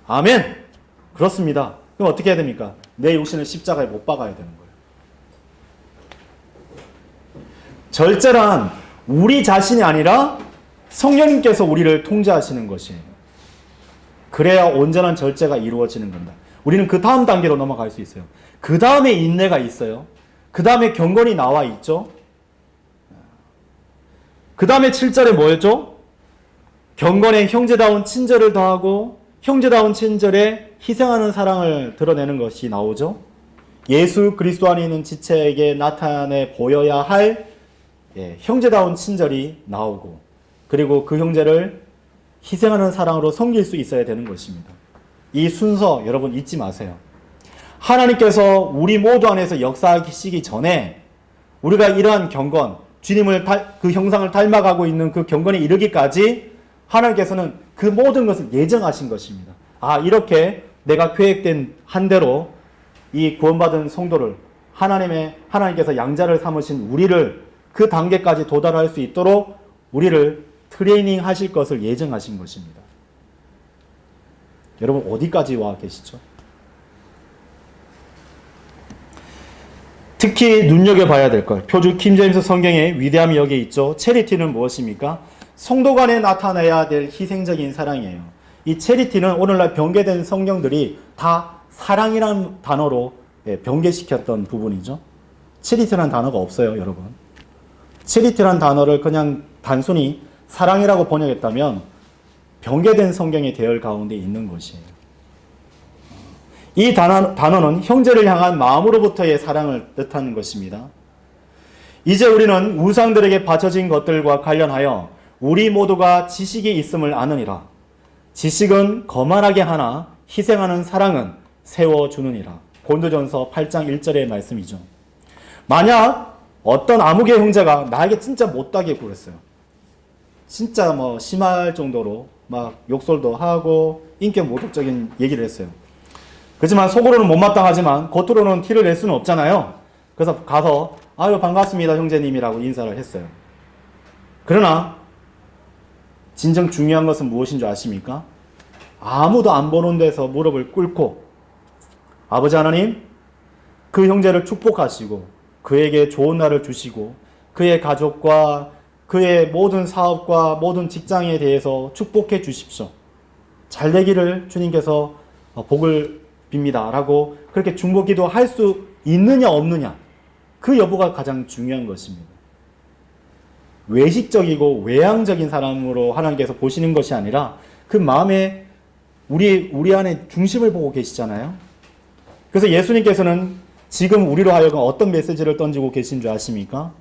아멘. 그렇습니다. 그럼 어떻게 해야 됩니까? 내 육신을 십자가에 못 박아야 되는 거예요. 절제란 우리 자신이 아니라 성령님께서 우리를 통제하시는 것이에요. 그래야 온전한 절제가 이루어지는 겁니다. 우리는 그 다음 단계로 넘어갈 수 있어요. 그 다음에 인내가 있어요. 그 다음에 경건이 나와 있죠. 그 다음에 7절에 뭐였죠? 경건에 형제다운 친절을 더하고 형제다운 친절에 희생하는 사랑을 드러내는 것이 나오죠. 예수 그리스도 안에 있는 지체에게 나타내 보여야 할 형제다운 친절이 나오고, 그리고 그 형제를 희생하는 사랑으로 섬길 수 있어야 되는 것입니다. 이 순서 여러분 잊지 마세요. 하나님께서 우리 모두 안에서 역사하시기 전에 우리가 이러한 경건, 주님을 그 형상을 닮아가고 있는 그 경건에 이르기까지 하나님께서는 그 모든 것을 예정하신 것입니다. 아, 이렇게 내가 계획된 한 대로 이 구원받은 성도를 하나님께서 양자를 삼으신 우리를 그 단계까지 도달할 수 있도록 우리를 트레이닝 하실 것을 예정하신 것입니다. 여러분 어디까지 와 계시죠? 특히 눈여겨봐야 될 것. 표준 킹제임스 성경의 위대함이 여기에 있죠. 체리티는 무엇입니까? 성도 간에 나타나야 될 희생적인 사랑이에요. 이 체리티는 오늘날 변개된 성경들이 다 사랑이라는 단어로 변개시켰던 부분이죠. 체리티라는 단어가 없어요, 여러분. 체리티라는 단어를 그냥 단순히 사랑이라고 번역했다면 변개된 성경의 대열 가운데 있는 것이에요. 이 단어는 형제를 향한 마음으로부터의 사랑을 뜻하는 것입니다. 이제 우리는 우상들에게 바쳐진 것들과 관련하여 우리 모두가 지식이 있음을 아느니라. 지식은 거만하게 하나 희생하는 사랑은 세워주느니라. 고린도전서 8장 1절의 말씀이죠. 만약 어떤 아무개 형제가 나에게 진짜 못되게 굴었어요. 진짜 심할 정도로 막 욕설도 하고 인격 모독적인 얘기를 했어요. 그렇지만 속으로는 못마땅하지만 겉으로는 티를 낼 수는 없잖아요. 그래서 가서 아유 반갑습니다 형제님이라고 인사를 했어요. 그러나 진정 중요한 것은 무엇인 줄 아십니까? 아무도 안 보는 데서 무릎을 꿇고 아버지 하나님 그 형제를 축복하시고 그에게 좋은 날을 주시고 그의 가족과 그의 모든 사업과 모든 직장에 대해서 축복해 주십시오. 잘 되기를 주님께서 복을 빕니다. 라고 그렇게 중보기도 할 수 있느냐 없느냐 그 여부가 가장 중요한 것입니다. 외식적이고 외향적인 사람으로 하나님께서 보시는 것이 아니라 그 마음에 우리 안에 중심을 보고 계시잖아요. 그래서 예수님께서는 지금 우리로 하여금 어떤 메시지를 던지고 계신 줄 아십니까?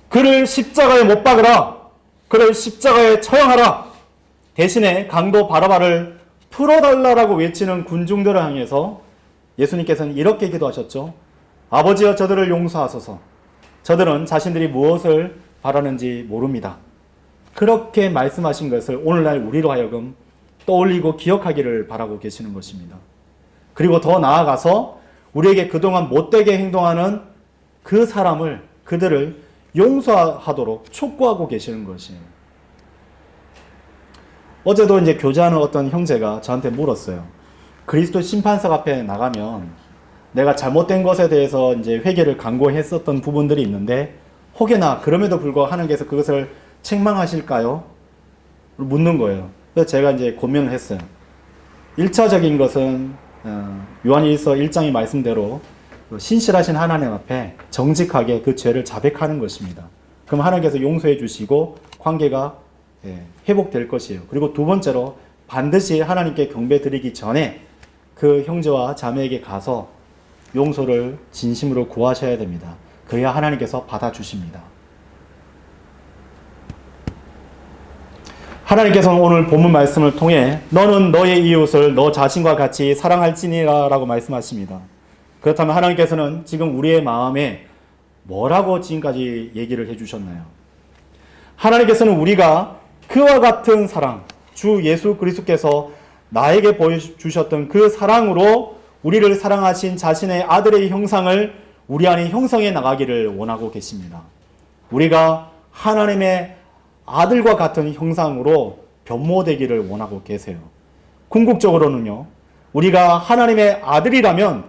그를 십자가에 못 박으라. 그를 십자가에 처형하라. 대신에 강도 바라바를 풀어달라라고 외치는 군중들을 향해서 예수님께서는 이렇게 기도하셨죠. 아버지여 저들을 용서하소서. 저들은 자신들이 무엇을 바라는지 모릅니다. 그렇게 말씀하신 것을 오늘날 우리로 하여금 떠올리고 기억하기를 바라고 계시는 것입니다. 그리고 더 나아가서 우리에게 그동안 못되게 행동하는 그 사람을, 그들을 용서하도록 촉구하고 계시는 것이에요. 어제도 이제 교제하는 어떤 형제가 저한테 물었어요. 그리스도 심판석 앞에 나가면 내가 잘못된 것에 대해서 이제 회개를 강구했었던 부분들이 있는데 혹여나 그럼에도 불구하고 하나님께서 그것을 책망하실까요? 묻는 거예요. 그래서 제가 이제 고민을 했어요. 1차적인 것은 요한일서 1장의 말씀대로 신실하신 하나님 앞에 정직하게 그 죄를 자백하는 것입니다. 그럼 하나님께서 용서해 주시고 관계가 회복될 것이에요. 그리고 두 번째로 반드시 하나님께 경배 드리기 전에 그 형제와 자매에게 가서 용서를 진심으로 구하셔야 됩니다. 그래야 하나님께서 받아주십니다. 하나님께서는 오늘 본문 말씀을 통해 너는 너의 이웃을 너 자신과 같이 사랑할지니라 라고 말씀하십니다. 그렇다면 하나님께서는 지금 우리의 마음에 뭐라고 지금까지 얘기를 해주셨나요? 하나님께서는 우리가 그와 같은 사랑, 주 예수 그리스도께서 나에게 보여주셨던 그 사랑으로 우리를 사랑하신 자신의 아들의 형상을 우리 안에 형성해 나가기를 원하고 계십니다. 우리가 하나님의 아들과 같은 형상으로 변모되기를 원하고 계세요. 궁극적으로는요, 우리가 하나님의 아들이라면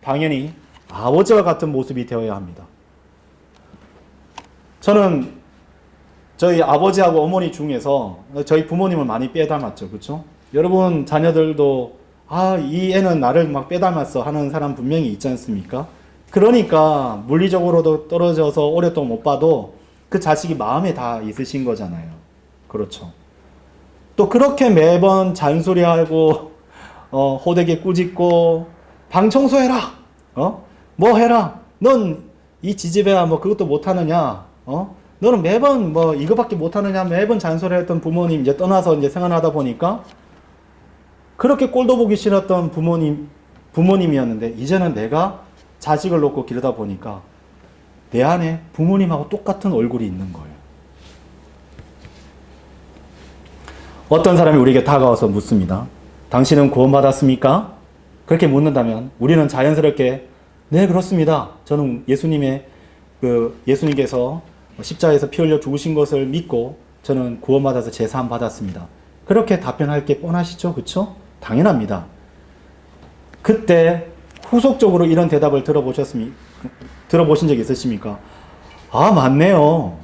당연히 아버지와 같은 모습이 되어야 합니다. 저는 저희 아버지하고 어머니 중에서 저희 부모님을 많이 빼닮았죠. 그렇죠? 여러분 자녀들도 이 애는 나를 막 빼닮았어 하는 사람 분명히 있지 않습니까? 그러니까 물리적으로도 떨어져서 오랫동안 못 봐도 그 자식이 마음에 다 있으신 거잖아요. 그렇죠. 또 그렇게 매번 잔소리하고 호되게 꾸짖고 방 청소해라. 뭐 해라. 넌 이 지지배야 뭐 그것도 못하느냐. 너는 매번 뭐 이거밖에 못하느냐 매번 잔소리했던 부모님 이제 떠나서 이제 생활하다 보니까 그렇게 꼴도 보기 싫었던 부모님이었는데 이제는 내가 자식을 놓고 기르다 보니까 내 안에 부모님하고 똑같은 얼굴이 있는 거예요. 어떤 사람이 우리에게 다가와서 묻습니다. 당신은 구원받았습니까? 그렇게 묻는다면 우리는 자연스럽게 네 그렇습니다. 저는 예수님께서 십자가에서 피 흘려 죽으신 것을 믿고 저는 구원받아서 제사함 받았습니다. 그렇게 답변할 게 뻔하시죠? 그렇죠? 당연합니다. 그때 후속적으로 이런 대답을 들어보신 적 있으십니까? 맞네요.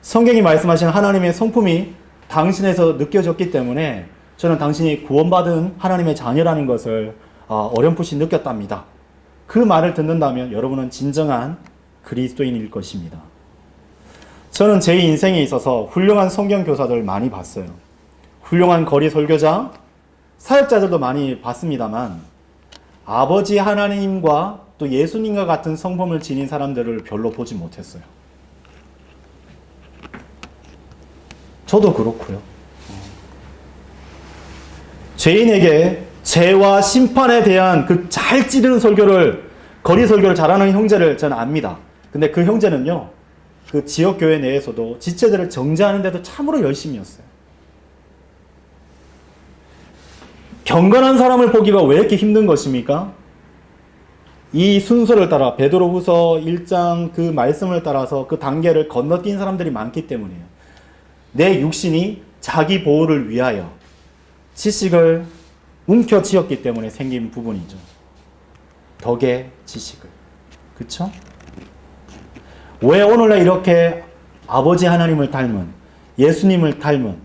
성경이 말씀하신 하나님의 성품이 당신에서 느껴졌기 때문에 저는 당신이 구원받은 하나님의 자녀라는 것을 어렴풋이 느꼈답니다. 그 말을 듣는다면 여러분은 진정한 그리스도인일 것입니다. 저는 제 인생에 있어서 훌륭한 성경 교사들 많이 봤어요. 훌륭한 거리 설교자, 사역자들도 많이 봤습니다만 아버지 하나님과 또 예수님과 같은 성품을 지닌 사람들을 별로 보지 못했어요. 저도 그렇고요. 죄인에게 죄와 심판에 대한 그 잘 찌르는 설교를, 거리 설교를 잘하는 형제를 저는 압니다. 근데 그 형제는요, 그 지역교회 내에서도 지체들을 정죄하는 데도 참으로 열심히 했어요. 경건한 사람을 보기가 왜 이렇게 힘든 것입니까? 이 순서를 따라 베드로후서 1장 그 말씀을 따라서 그 단계를 건너뛴 사람들이 많기 때문이에요. 내 육신이 자기 보호를 위하여 지식을 움켜쥐었기 때문에 생긴 부분이죠. 덕의 지식을. 그렇죠? 왜 오늘날 이렇게 아버지 하나님을 닮은, 예수님을 닮은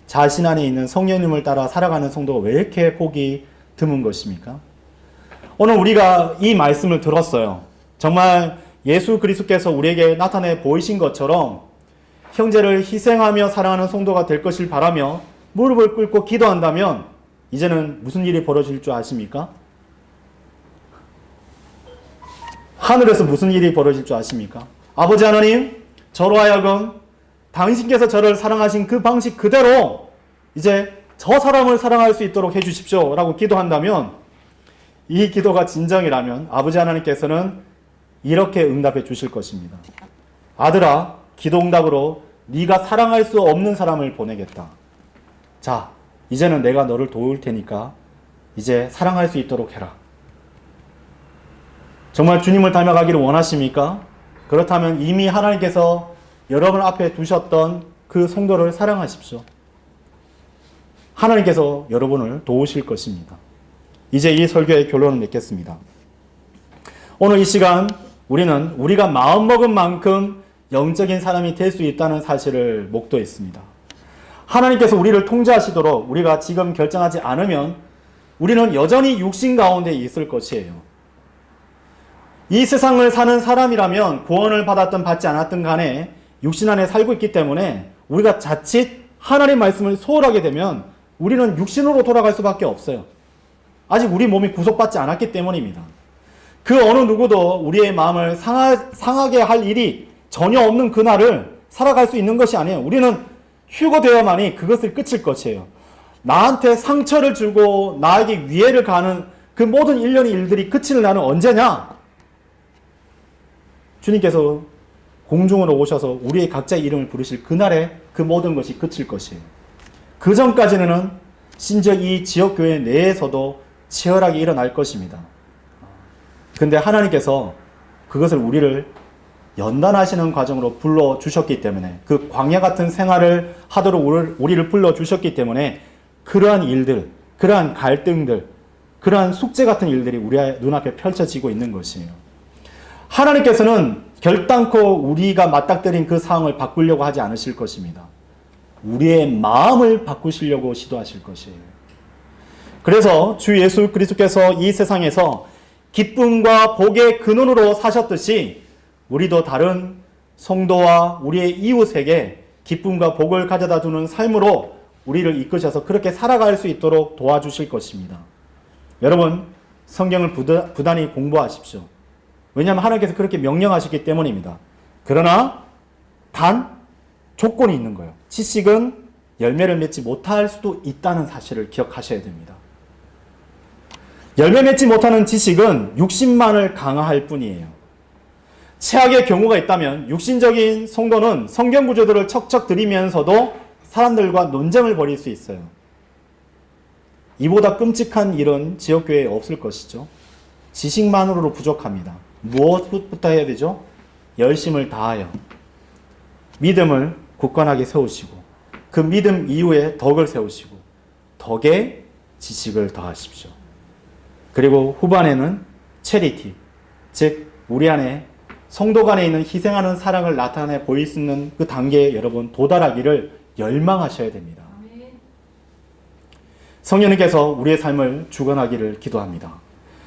자신 안에 있는 성령님을 따라 살아가는 성도가 왜 이렇게 보기 드문 것입니까? 오늘 우리가 이 말씀을 들었어요. 정말 예수 그리스도께서 우리에게 나타내 보이신 것처럼 형제를 희생하며 사랑하는 성도가 될 것을 바라며 무릎을 꿇고 기도한다면 이제는 무슨 일이 벌어질 줄 아십니까? 하늘에서 무슨 일이 벌어질 줄 아십니까? 아버지 하나님, 저로 하여금 당신께서 저를 사랑하신 그 방식 그대로 이제 저 사람을 사랑할 수 있도록 해주십시오 라고 기도한다면, 이 기도가 진정이라면 아버지 하나님께서는 이렇게 응답해 주실 것입니다. 아들아, 기도 응답으로 네가 사랑할 수 없는 사람을 보내겠다. 자, 이제는 내가 너를 도울 테니까 이제 사랑할 수 있도록 해라. 정말 주님을 닮아가기를 원하십니까? 그렇다면 이미 하나님께서 여러분 앞에 두셨던 그 성도를 사랑하십시오. 하나님께서 여러분을 도우실 것입니다. 이제 이 설교의 결론을 맺겠습니다. 오늘 이 시간 우리는 우리가 마음먹은 만큼 영적인 사람이 될 수 있다는 사실을 목도했습니다. 하나님께서 우리를 통제하시도록 우리가 지금 결정하지 않으면 우리는 여전히 육신 가운데 있을 것이에요. 이 세상을 사는 사람이라면 구원을 받았든 받지 않았든 간에 육신 안에 살고 있기 때문에 우리가 자칫 하나님의 말씀을 소홀하게 되면 우리는 육신으로 돌아갈 수밖에 없어요. 아직 우리 몸이 구속받지 않았기 때문입니다. 그 어느 누구도 우리의 마음을 상하게 할 일이 전혀 없는 그날을 살아갈 수 있는 것이 아니에요. 우리는 휴거되어야만이 그것을 끝일 것이에요. 나한테 상처를 주고 나에게 위해를 가는 그 모든 일련의 일들이 끝을 나는 언제냐? 주님께서 공중으로 오셔서 우리의 각자의 이름을 부르실 그날에 그 모든 것이 끝일 것이에요. 그 전까지는 심지어 이 지역교회 내에서도 치열하게 일어날 것입니다. 근데 하나님께서 그것을 우리를 연단하시는 과정으로 불러주셨기 때문에, 그 광야 같은 생활을 하도록 우리를 불러주셨기 때문에 그러한 일들, 그러한 갈등들, 그러한 숙제 같은 일들이 우리 눈앞에 펼쳐지고 있는 것이에요. 하나님께서는 결단코 우리가 맞닥뜨린 그 상황을 바꾸려고 하지 않으실 것입니다. 우리의 마음을 바꾸시려고 시도하실 것이에요. 그래서 주 예수 그리스도께서 이 세상에서 기쁨과 복의 근원으로 사셨듯이 우리도 다른 성도와 우리의 이웃에게 기쁨과 복을 가져다 주는 삶으로 우리를 이끄셔서 그렇게 살아갈 수 있도록 도와주실 것입니다. 여러분, 성경을 부단히 공부하십시오. 왜냐하면 하나님께서 그렇게 명령하셨기 때문입니다. 그러나 단 조건이 있는 거예요. 지식은 열매를 맺지 못할 수도 있다는 사실을 기억하셔야 됩니다. 열매 맺지 못하는 지식은 육신만을 강화할 뿐이에요. 최악의 경우가 있다면 육신적인 성도는 성경 구조들을 척척 들이면서도 사람들과 논쟁을 벌일 수 있어요. 이보다 끔찍한 일은 지역교회에 없을 것이죠. 지식만으로 부족합니다. 무엇부터 해야 되죠? 열심을 다하여 믿음을 굳건하게 세우시고, 그 믿음 이후에 덕을 세우시고, 덕에 지식을 더하십시오. 그리고 후반에는 체리티, 즉 우리 안에 성도 간에 있는 희생하는 사랑을 나타내 보일 수 있는 그 단계에 여러분 도달하기를 열망하셔야 됩니다. 성령님께서 우리의 삶을 주관하기를 기도합니다.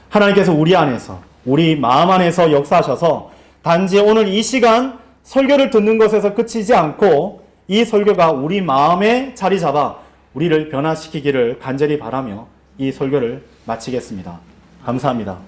하나님께서 우리 안에서, 우리 마음 안에서 역사하셔서 단지 오늘 이 시간 설교를 듣는 것에서 그치지 않고 이 설교가 우리 마음에 자리 잡아 우리를 변화시키기를 간절히 바라며 이 설교를 마치겠습니다. 감사합니다.